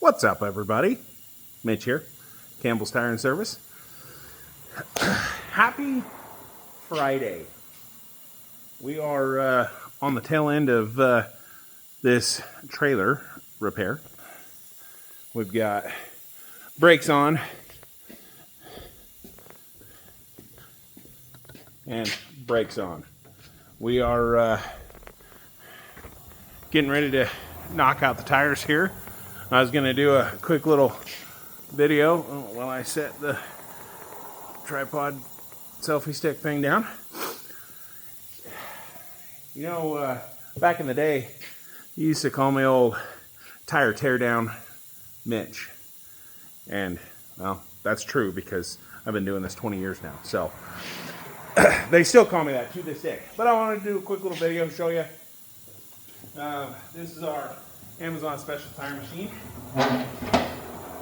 What's up, everybody? Mitch here, Campbell's Tire and Service. Happy Friday. We are on the tail end of this trailer repair. We've got brakes on and brakes on. We are getting ready to knock out the tires here. I was going to do a quick little video while I set the tripod selfie stick thing down. You know, back in the day, you used to call me old tire teardown Mitch. And, well, that's true because I've been doing this 20 years now. So, they still call me that to this day. But I wanted to do a quick little video to show you. This is our Amazon special tire machine.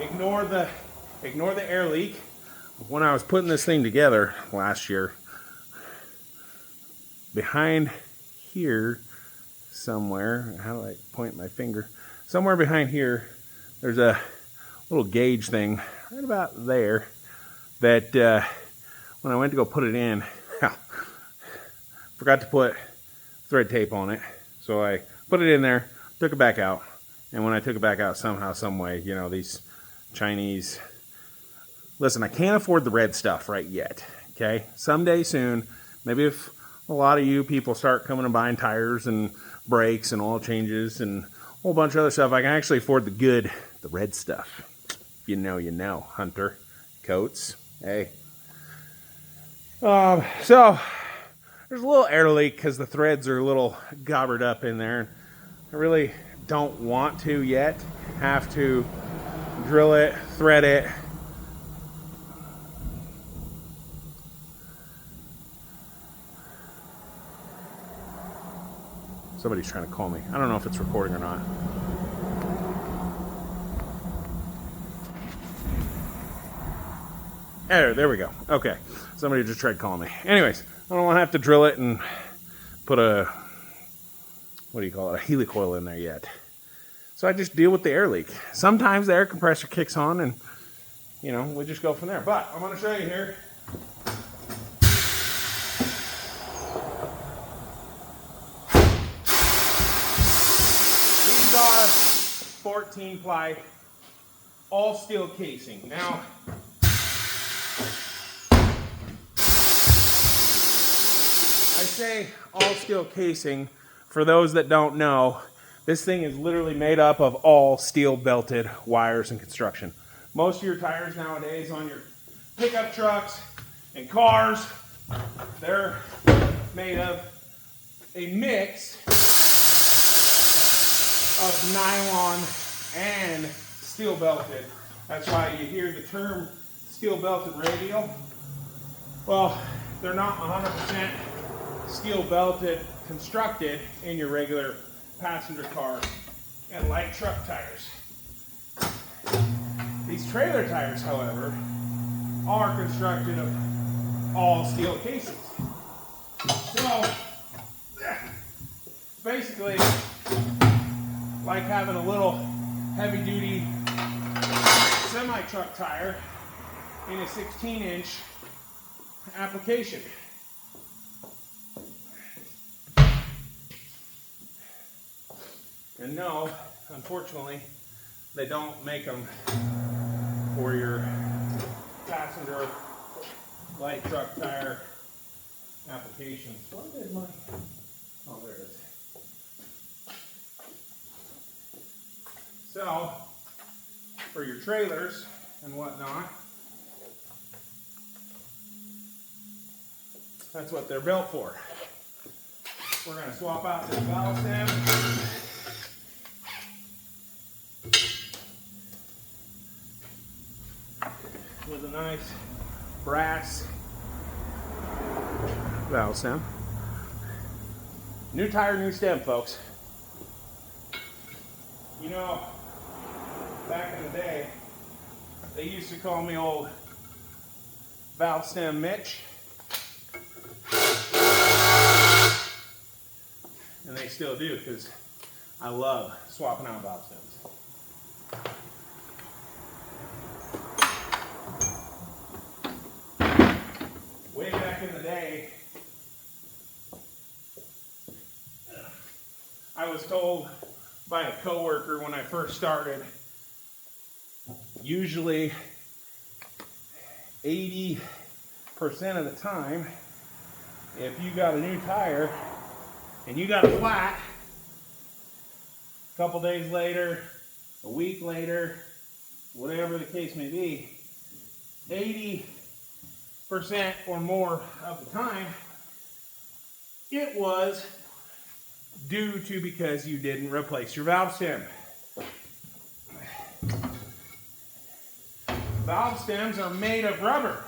Ignore the air leak. When I was putting this thing together last year, behind here somewhere, how do I point my finger? Somewhere behind here, there's a little gauge thing right about there that when I went to go put it in, forgot to put thread tape on it. So I put it in there, took it back out, and when I took it back out somehow, some way, you know, these Chinese, listen, I can't afford the red stuff right yet, okay? Someday soon, maybe if a lot of you people start coming and buying tires and brakes and oil changes and a whole bunch of other stuff, I can actually afford the red stuff. You know, Hunter, Coates, hey. So, there's a little air leak because the threads are a little gobbered up in there. I really don't want to yet have to drill it, thread it. Somebody's trying to call me. I don't know if it's recording or not. There we go. Okay. Somebody just tried calling me. Anyways, I don't want to have to drill it and put a, what do you call it, a helicoil in there yet. So I just deal with the air leak. Sometimes the air compressor kicks on and, you know, we just go from there. But I'm going to show you here. These are 14 ply all steel casing. Now, I say all steel casing, for those that don't know, this thing is literally made up of all steel belted wires and construction. Most of your tires nowadays on your pickup trucks and cars, they're made of a mix of nylon and steel belted. That's why you hear the term steel belted radial. Well, they're not 100% steel belted constructed in your regular passenger car and light truck tires. These trailer tires, however, are constructed of all steel casings. So, basically, like having a little heavy-duty semi-truck tire in a 16-inch application. And no, unfortunately, they don't make them for your passenger light truck tire applications. What is my, oh, there it is. So, for your trailers and whatnot, that's what they're built for. We're going to swap out this valve stem. With a nice brass valve stem. New tire, new stem, folks. You know, back in the day, they used to call me old valve stem Mitch. And they still do, because I love swapping out valve stems. back in the day, I was told by a coworker when I first started, usually 80% of the time, if you got a new tire and you got a flat, a couple days later, a week later, whatever the case may be, 80% or more of the time, it was due to because you didn't replace your valve stem. Valve stems are made of rubber,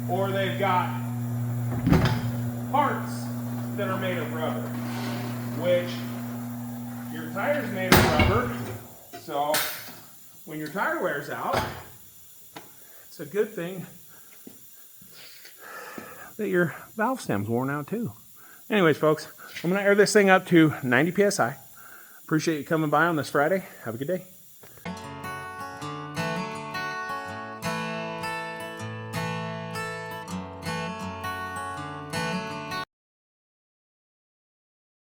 or they've got parts that are made of rubber, which your tire's made of rubber, so when your tire wears out, it's a good thing that your valve stem's worn out too. Anyways, folks, I'm going to air this thing up to 90 psi. Appreciate you coming by on this Friday. Have a good day.